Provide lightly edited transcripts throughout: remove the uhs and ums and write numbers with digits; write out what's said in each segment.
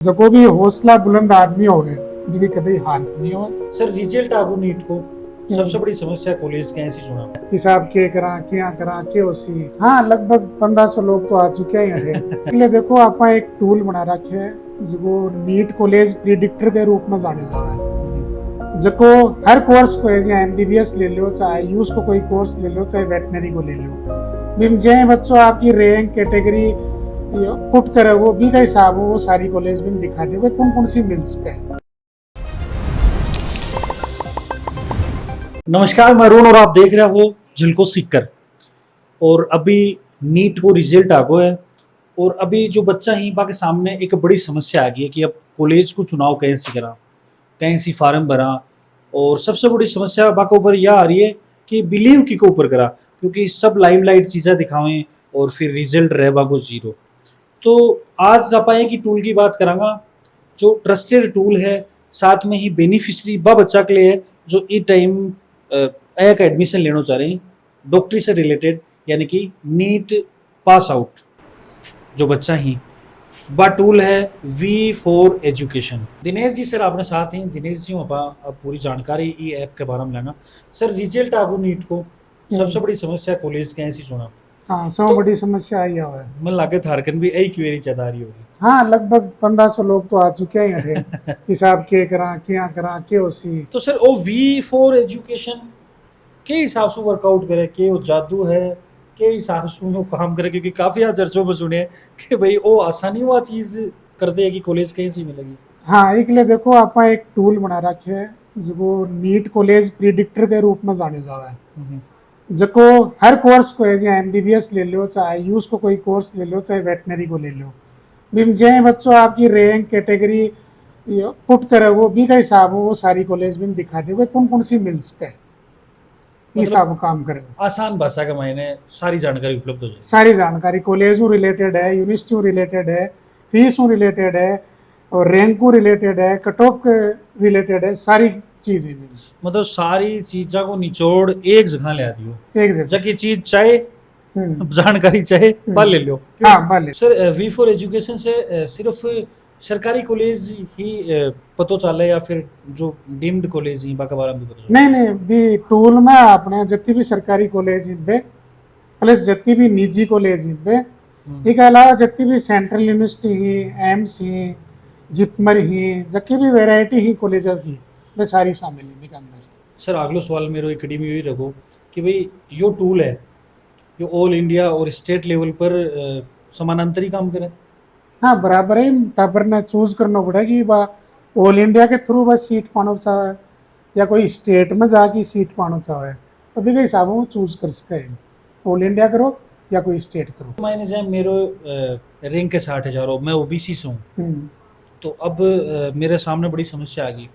जो भी हौसला बुलंद आदमी होवे जिहदी कदे हार नहीं होवे। सर रिजल्ट आगो नीट को सबसे बड़ी समस्या कॉलेज के ऐसी चुना हिसाब के करा के होसी। हाँ, लगभग 1500 लोग तो आ चुके हैं इसलिए देखो आप एक टूल बना रखे है जो नीट कॉलेज प्रिडिक्टर के रूप में जाने जावा है। जको हर कोर्स को है, चाहे एमबीबीएस ले लो, चाहे आयुष को कोई कोर्स ले लो, चाहे वेटनरी को ले लो, बिम जे बच्चों आपकी रैंक कैटेगरी पुट करे वो भी का हिसाब हो, वो सारी कॉलेज में दिखा दे कौन कौन सी मिल सकता है। नमस्कार, मैं अरुण और आप देख रहे हो झलको सीकर। और अभी नीट को रिजल्ट आ गया है और अभी जो बच्चा ही के सामने एक बड़ी समस्या आ गई है कि अब कॉलेज को चुनाव कैसे करा, कैसे फार्म भरा। और सबसे बड़ी समस्या बाके ऊपर यह आ रही है कि बिलीव की को ऊपर करा, क्योंकि सब लाइमलाइट चीज़ें दिखावें और फिर रिजल्ट रह बाको जीरो। तो आज आप की टूल की बात करांगा जो ट्रस्टेड टूल है, साथ में ही बेनिफिशरी बच्चा के लिए है जो ई टाइम एक एडमिशन लेना चाह रहे हैं डॉक्टरी से रिलेटेड, यानी कि नीट पास आउट जो बच्चा ही बा टूल है V4 education. Dinesh ji sir आपने साथ हैं। दिनेश जी आप पूरी जानकारी ई ऐप के बारे में लेना। सर रिजल्ट आगो नीट को सबसे बड़ी समस्या कॉलेज के ऐसी चुना। हाँ, सब बड़ी समस्या आई है। मन लागे थारकन भी यही क्वेरी चदा रही होगी। हाँ, लगभग 1500 लोग तो आ चुके हैं हिसाब के करा के होसी। तो सर वो V4 एजुकेशन के हिसाब से वर्कआउट करे के वो जादू है के हिसाब से वो काम करे, क्योंकि काफी आज चर्चों में सुने कि भाई वो आसानी हुआ चीज कर दे कि कॉलेज कहीं से मिलेगी। हाँ, एक लिए देखो आप एक टूल बना रखे है जो नीट कॉलेज प्रिडिक्टर के रूप में जाने जावा है। जको हर कोर्स को है, चाहे एमबीबीएस ले लो, चाहे आयुष को कोई कोर्स ले लो, चाहे वेटनरी को ले लो, बिम जे बच्चों आपकी रैंक कैटेगरी पुट करे वो भी का हिसाब हो, वो सारी कॉलेज में दिखा दे कौन कौन सी मिल सकता है, हिसाब काम करे। आसान भाषा के मायने सारी जानकारी उपलब्ध हो जाए। सारी जानकारी कॉलेज रिलेटेड है, यूनिवर्सिटी रिलेटेड है, फीस रिलेटेड है, और रैंक रिलेटेड है, कट ऑफ रिलेटेड है, सारी चीजें मतलब सारी चीजा को निचोड़ एक जगह ले दियो, एक जगह जबकि चीज चाहे जानकारी चाहे पा ले लो। हाँ, भले। सर V4 एजुकेशन से सिर्फ सरकारी कॉलेज ही पतो चले या फिर जो डीम्ड कॉलेज ही बाका बारे में पता चले? नहीं भी टूल में आपने जितनी भी सरकारी कॉलेज पे प्लस जितनी भी निजी कॉलेज पे, इसके अलावा जितनी भी सेंट्रल यूनिवर्सिटी ही, एम्स ही, जिपमर ही, जबकि भी वेराइटी ही कॉलेज की वे सारी शामिल है के अंदर। सर अगलो सवाल मेरे एकेडमी में रखो कि भाई यो टूल है यो ऑल इंडिया और स्टेट लेवल पर समानांतरी काम करे। हाँ, बराबर है। टाबर ने चूज करना पड़ेगा कि बा ऑल इंडिया के थ्रू बस सीट पाना चाहे या कोई स्टेट में जाके सीट पाना चाहे, तो भी के हिसाब में चूज कर सके, ऑल इंडिया करो या कोई स्टेट करो। मैंने जाए मेरो रैंक के 60,000 हो, मैं ओबीसी से हूँ, तो अब मेरे सामने बड़ी समस्या आ गई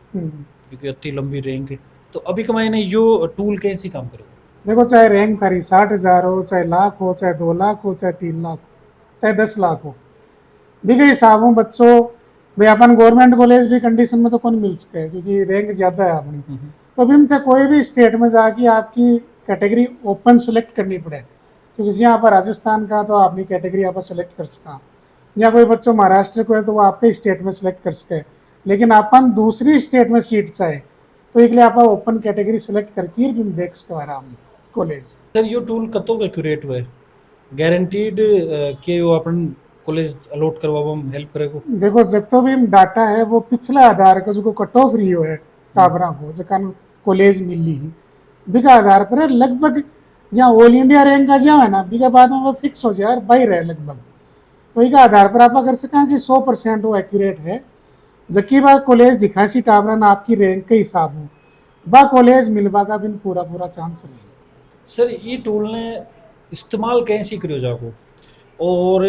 क्योंकि इतनी लंबी रैंक है। तो अभी का मैंने यो टूल कैसे काम करेगा? देखो, चाहे रैंक तारी 60,000 हो, चाहे लाख हो, चाहे 2 लाख हो, चाहे 3 लाख हो, चाहे 10 लाख हो, भी के हिसाब में बच्चों भाई अपन गवर्नमेंट कॉलेज भी कंडीशन में तो कौन मिल सके क्योंकि रैंक ज़्यादा है अपनी। तो अभी हम कोई भी स्टेट में जाके आपकी कैटेगरी ओपन सेलेक्ट करनी पड़े, क्योंकि जहाँ पर राजस्थान का तो अपनी कैटेगरी आप सेलेक्ट कर सका, जहाँ कोई बच्चों महाराष्ट्र को है तो वो आपके स्टेट में सेलेक्ट कर सके, लेकिन अपन दूसरी स्टेट में सीट चाहे तो एक लिए आप ओपन कैटेगरी सेलेक्ट करके भी देख सके आराम कॉलेज। सर यो टूल कतों एक्यूरेट हुए गारंटीड के वो अपन कॉलेज अलॉट करवाबो में हेल्प करेगो? देखो, जब तो भी डाटा है वो पिछला आधार का जो कट ऑफ रही है टाबरा को जकान कॉलेज मिली ही बिका आधार पर लगभग जहाँ ऑल इंडिया रैंक आ जाए ना बिका बाद में वो फिक्स हो जाए बाहर है लगभग, तो एक आधार पर आप कर सकें कि 100% वो एक्यूरेट है। जबकि बा कॉलेज दिखा सी टाबरा ना आपकी रैंक के हिसाब हो बा कॉलेज मिलवा का भी पूरा चांस नहीं। सर ये टूल ने इस्तेमाल कैसे करो जाको और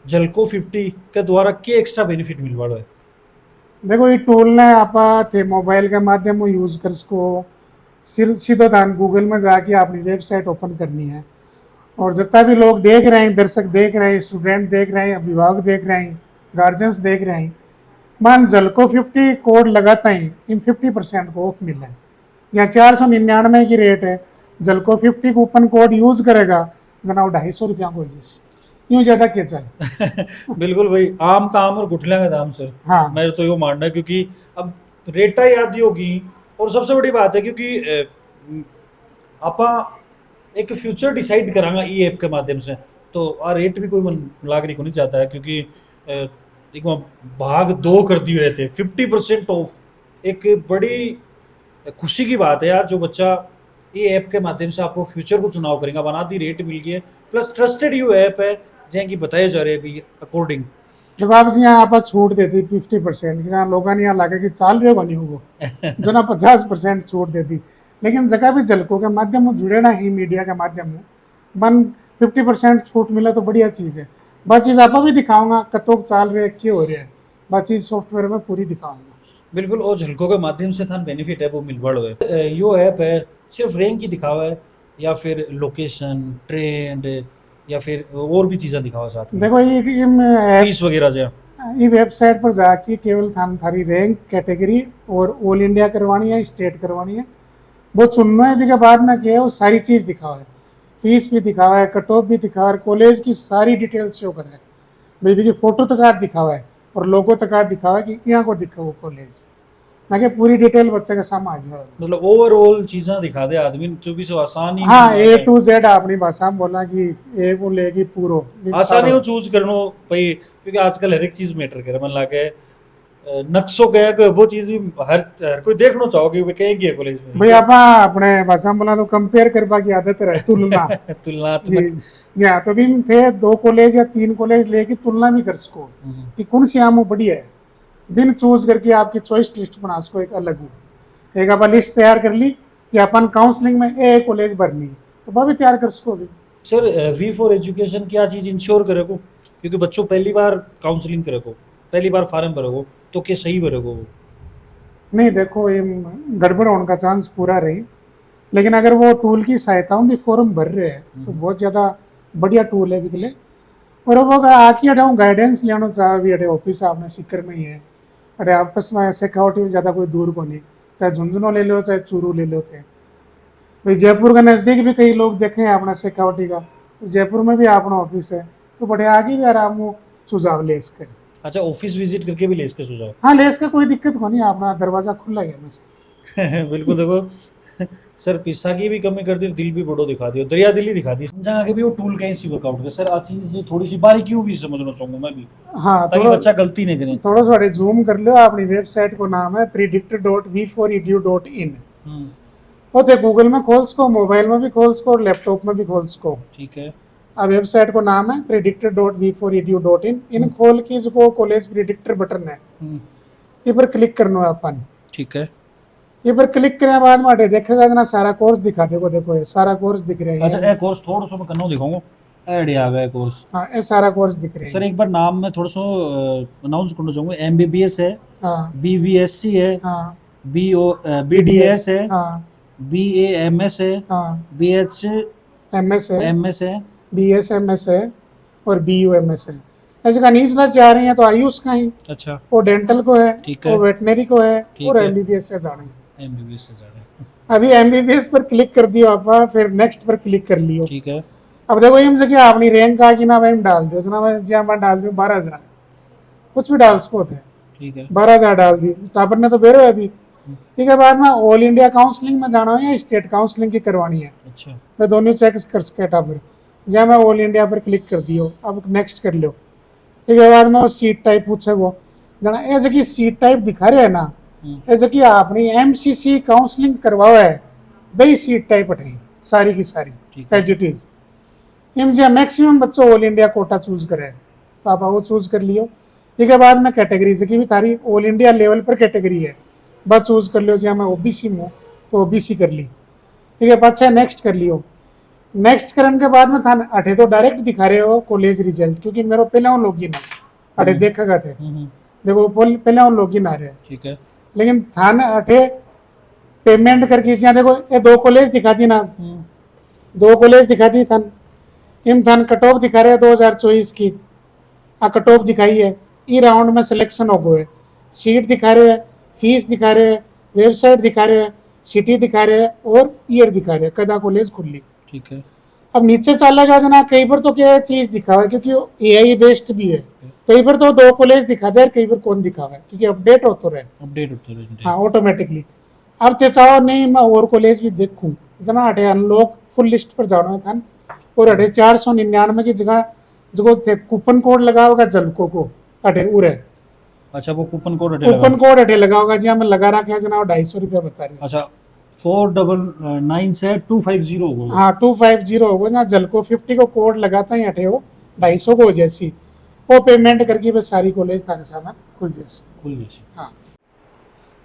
झलको 50 के द्वारा क्या एक्स्ट्रा बेनिफिट मिल रहा है? देखो, ये टूल ने आप थे मोबाइल के माध्यम में यूज़ कर सको, सीधो धान गूगल में जाके अपनी वेबसाइट ओपन करनी है, और जितना भी लोग देख रहे हैं, दर्शक देख रहे हैं, स्टूडेंट देख रहे हैं, अभिभावक देख रहे हैं, गार्जियंस देख रहे हैं, मान झलको 50 कोड लगाता ही इन 50% को ऑफ मिला है। यहाँ 499 की रेट है, झलको 50 कूपन कोड यूज़ करेगा जना 250 रुपया को। यूं ज्यादा के चाहे। बिल्कुल भाई, आम का आम और गुठलियां का दाम सर। हाँ मेरा तो यो मानना है, क्योंकि अब रेटा ही आदि होगी। और सबसे बड़ी बात है, क्योंकि आपा एक फ्यूचर डिसाइड करांगा ई ऐप के माध्यम से, तो आ रेट भी कोई मन लागरी को नहीं चाहता है, क्योंकि एक वहाँ भाग दो कर दिए हुए थे 50% ऑफ। एक बड़ी खुशी की बात है यार, जो बच्चा ये ऐप के माध्यम से आपको फ्यूचर को चुनाव करेगा, बना दी रेट मिल गई है, प्लस ट्रस्टेड यू ऐप है जैसे कि बताए जा रहे हैं अभी अकॉर्डिंग। देखो आप जी यहाँ आप छूट देती 50%, यहाँ लोगों ने यहाँ लागे कि चाल रहे बनी हो जो ना 50% छूट देती, लेकिन जगह भी झलकों के माध्यम में जुड़े ना ही मीडिया के माध्यम में बन 50% छूट मिले तो बढ़िया चीज़ है। बस चीज़ आप भी दिखाऊंगा कतोक चाल रहे क्यों हो रहे हैं, बस चीज़ सॉफ्टवेयर में पूरी दिखाऊंगा। बिल्कुल, और झलकों के माध्यम से था बेनिफिट है वो मिलबड़ है। यो ऐप है सिर्फ रैंक की दिखावा है, या फिर लोकेशन, ट्रेंड, या फिर और भी चीज़ें दिखावा साथ में, देखो ये फीस वगैरह जो ये वेबसाइट पर जाके केवल थारी रैंक कैटेगरी और ऑल इंडिया करवानी है, स्टेट करवानी है, वो चुनना है भी के बाद में क्या है वो सारी चीज़ दिखावा है, फीस भी दिखावा है, कट ऑफ भी दिखावा है, कॉलेज की सारी डिटेल्स शो करा है, बेबी की फोटो तक दिखावा है और लोगो तक दिखावा है कि यहाँ को दिखा वो कॉलेज, ना कि पूरी डिटेल बच्चे के सामने आ जाए। मतलब ओवरऑल चीज़ें दिखा दे आदमी, जो भी सो आसान ही हाँ नहीं A है। to Z अपनी भाषा में बोला कि ए को लेगी पूरो आसानी हो चूज करनो भाई, क्योंकि आजकल हर एक चीज मैटर करे, मन लागे नक्शो गया कि वो चीज भी हर कोई देखना चाहोगे वे कहेंगे कॉलेज में। भाई आप अपने भाषा में बोला तो कंपेयर करवा की आदत रहे, तुलना जी तुलनात्मक। जी हाँ, तो भी थे 2 कॉलेज या 3 कॉलेज लेके तुलना भी कर सको कि कौन सी आमो बढ़िया है, दिन चूज करके आपकी चॉइस लिस्ट बना सको एक अलग हो, एक आप लिस्ट तैयार कर ली कि अपन काउंसलिंग में ए कॉलेज भरनी तो वह भी तैयार कर सको भी। सर वी फॉर एजुकेशन क्या चीज इंश्योर करे को, क्योंकि बच्चों पहली बार काउंसलिंग करे को, पहली बार फार्म भरे को, तो क्या सही भरे को वो? नहीं देखो ये गड़बड़ होने का चांस पूरा रही, लेकिन अगर वो टूल की सहायता भी फॉर्म भर रहे हैं तो बहुत ज़्यादा बढ़िया टूल है बिकले। और वो आके अटे गाइडेंस लेना चाहे भी अटे ऑफिस आपने सीकर में ही है, अरे आपस में सिक्योरिटी में ज़्यादा कोई दूर को नहीं, चाहे झुंझुनू ले लो चाहे चूरू ले लो थे भाई, जयपुर के नज़दीक भी कई लोग देखे हैं अपना सिक्योरिटी का, तो जयपुर में भी अपना ऑफिस है, तो बड़े आगे भी आराम वो सुझाव ले इसके। अच्छा, ऑफिस विजिट करके भी ले इसके सुझाव? हाँ ले इसका कोई दिक्कत को नहीं, अपना दरवाज़ा खुला ही है बस। बिल्कुल देखो सर, पिस्सा की भी कमी कर दी, दिल भी बड़ो दिखा दियो, दरिया दिली दिखा दी, जहाँ आगे भी वो टूल कहीं सी वर्कआउट कर सर, आज चीज थोड़ी सी बारीकियों भी समझना चाहूंगा मैं भी, हाँ ताकि बच्चा गलती नहीं करे। थोड़ा सा जूम कर लो, अपनी वेबसाइट को नाम है predict.v4edu.in, वो तो गूगल में खोल सको, मोबाइल में भी खोल सको और लैपटॉप में भी खोल सको। ठीक है। अब वेबसाइट को नाम है predictor.v4edu.in, इन खोल के जो कॉलेज प्रिडिक्टर बटन है ये पर क्लिक करना है अपन। ठीक है। ये पर क्लिक करने के बाद में देखेगा जना सारा कोर्स दिखा देगा, देखो ये सारा कोर्स दिख रहा है। अच्छा, एक कोर्स थोड़ा सा मैं करना दिखाऊंगा, ऐड आ गया कोर्स। हाँ ये सारा कोर्स दिख रहा है सर एक बार नाम में थोड़ा सा अनाउंस करना चाहूंगा, एमबीबीएस है, हाँ बीवीएससी है, हाँ बीडीएस है, हाँ बीएएमएस है, हाँ बीएच MS है, एमएस है, BSMS है और BUMS है। ऐसे का नीचला जा रही है तो आयुष का ही, अच्छा वो डेंटल को है, ठीक है, वो वेटनरी को है ठीक और है। MBBS से जाने। एमबीबीएस से जा रहे हैं। अभी MBBS पर क्लिक कर दियो आप, फिर नेक्स्ट पर क्लिक कर लियो। ठीक है। अब देखो इन जगह अपनी रैंक आ कि ना वही डाल दो, ना मैं जहाँ मैं डाल दूँ 12,000, कुछ भी डाल सको थे, ठीक है। 12,000 डाल दी, टापर ने तो बेरो है अभी। ठीक है, बाद में ऑल इंडिया काउंसलिंग में जाना है या स्टेट काउंसलिंग की करवानी है, अच्छा मैं दोनों चेक कर सके टापर, जहाँ मैं ऑल इंडिया पर क्लिक कर दियो, अब नेक्स्ट कर लो। ठीक है, बाद में वो सीट टाइप पूछे, वो जना ये जगह सीट टाइप दिखा रहे है ना, ये जगह आपने MCC काउंसलिंग करवाओ है भाई, सीट टाइप हटाई सारी की सारी एज इट इज। जो मैक्सिमम बच्चों ऑल इंडिया कोटा चूज करे तो आप वो चूज कर लियो। ठीक है, बाद में कैटेगरी की भी थारी ऑल इंडिया लेवल पर कैटेगरी है, बस चूज कर लियो, जहाँ मैं OBC में हूँ तो OBC कर ली। ठीक है, अच्छा नेक्स्ट कर लियो। नेक्स्ट करने के बाद में था अठे तो डायरेक्ट दिखा रहे हो कॉलेज रिजल्ट, क्योंकि मेरा पहले वो लॉगिन है, अठे देखा थे देखो पहले वो लॉगिन आ रहे हैं। ठीक है। लेकिन थान अठे पेमेंट करके यहाँ देखो ये 2 कॉलेज दिखा दी ना, 2 कॉलेज दिखा दी थान, इन थान कट ऑफ दिखा रहे हैं 2024 की, आ कट ऑफ दिखाई है, ई राउंड में सिलेक्शन हो गए, सीट दिखा रहे हैं, फीस दिखा रहे हैं, वेबसाइट दिखा रहे हैं, सिटी दिखा रहे हैं और ईयर दिखा रहे हैं, कदा कॉलेज खुली। ठीक है। अब नीचे चलेगा जना, कई बार तो क्या चीज दिखा हुआ है क्योंकि एआई बेस्ड भी है, कई बार तो 2 कॉलेज दिखा दे और कई बार कौन दिखा हुआ है क्योंकि अपडेट होते रहे। अपडेट होते रहते हाँ ऑटोमेटिकली। अब ते चाहो नहीं मैं और कॉलेज भी देखूं जना अटे अनलॉक फुल लिस्ट पर जाना था और अटे 499 की जगह जो थे कूपन कोड लगा होगा जलको को अटे उरे अच्छा वो कूपन कोड कूपन कोड अटे लगा होगा जी हमें लगा रखा है जना 250 रुपया बता रही है। अच्छा 499 से 250 होगा। हाँ 250 होगा जहाँ जलको 50 को कोड लगाता है अटे हो 250 को जैसी वो पेमेंट करके बस सारी कॉलेज ताकि सामान खुल जैसे। खुल जैसे। हाँ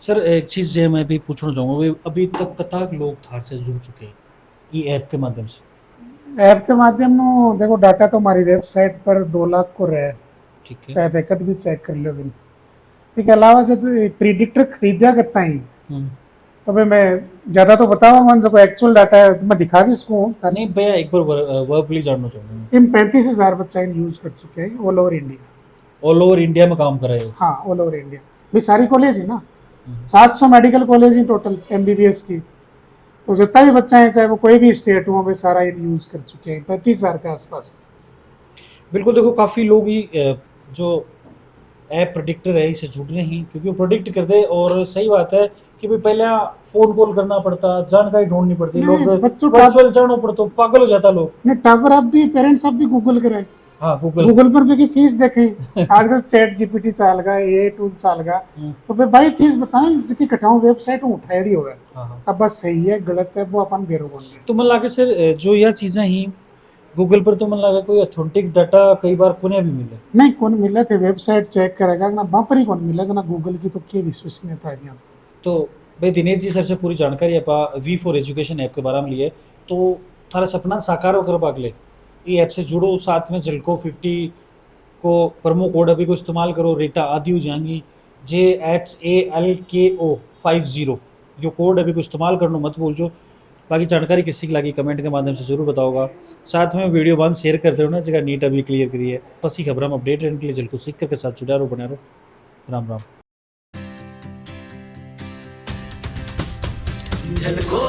सर एक चीज़ जो मैं भी पूछना चाहूँगा वे अभी तक कता लोग थार से जुड़ चुके हैं ये ऐप के माध्यम से। ऐप के माध्यम नो देखो डाटा तो हमारी वेबसाइट पर 2 लाख को रहे, ठीक है। चाहे दिक्कत भी चेक कर लो बिन। इसके अलावा जब प्रीडिक्टर खरीदा करता ही हम्म। तो भाई मैं ज़्यादा तो बताऊंगा जो एक्चुअल डाटा है तो मैं दिखा भी इसको नहीं भैया एक बार वर्बली जानना चाहूँगा। इन 35,000 बच्चा इन यूज कर चुके हैं all over India. All over India में काम कर रहे हो। हाँ ऑल ओवर इंडिया भी सारी कॉलेज है ना, हम्म। 700 मेडिकल कॉलेज ही टोटल एमबीबीएस की, तो जितना भी बच्चा है चाहे वो कोई भी स्टेट हो वे सारा इन यूज कर चुके हैं 35,000 के आसपास। बिल्कुल देखो काफ़ी लोग ही जो ऐप प्रेडिक्टर है इसे जुड़ रहे हैं क्योंकि वो प्रोडिक्ट कर दे और सही बात है कि भाई पहले फ़ोन कॉल करना पड़ता जानकारी ढूंढनी पड़ती नहीं, लोग बच्चों वर्चुअल जाना पड़ता पागल हो जाता लोग। नहीं टावर आप भी पेरेंट्स आप भी गूगल करें, हाँ गूगल पर भी की फीस देखें आजकल चैट जीपीटी चल गया एआई टूल चल गया, तो भाई भाई चीज बताएं जिसकी कटाऊं वेबसाइट उठाई हो गया। हाँ। अब बस सही है गलत है वो अपन बेरो बोल रहे तो मन लगे सर जो यह चीज़ें ही गूगल पर तो मन लगा कोई ऑथेंटिक डाटा कई बार कोने भी मिले नहीं कौन मिला थे वेबसाइट चेक करेगा ना बापर ही कौन मिला जना गूगल की तो क्या विश्वसनीयता है यहाँ। तो भाई दिनेश जी सर से पूरी जानकारी आप V4 एजुकेशन ऐप के बारे में लिए तो थारा सपना साकार होकर बागले ये ऐप से जुड़ो साथ में जलको 50 को प्रोमो कोड अभी को इस्तेमाल करो रेटा आदि हो जाएंगी JHALKO 50 जो कोड अभी को इस्तेमाल करना मत भूलजो। बाकी जानकारी किसी की लगी कमेंट के माध्यम से जरूर बताओगा, साथ में वीडियो बंद शेयर करते रहो ना जगह नीट अभी क्लियर करी है बस ही खबर हम अपडेट रहने के लिए जलको सीख के साथ जुड़ा रहो बना रहो। राम राम। झलको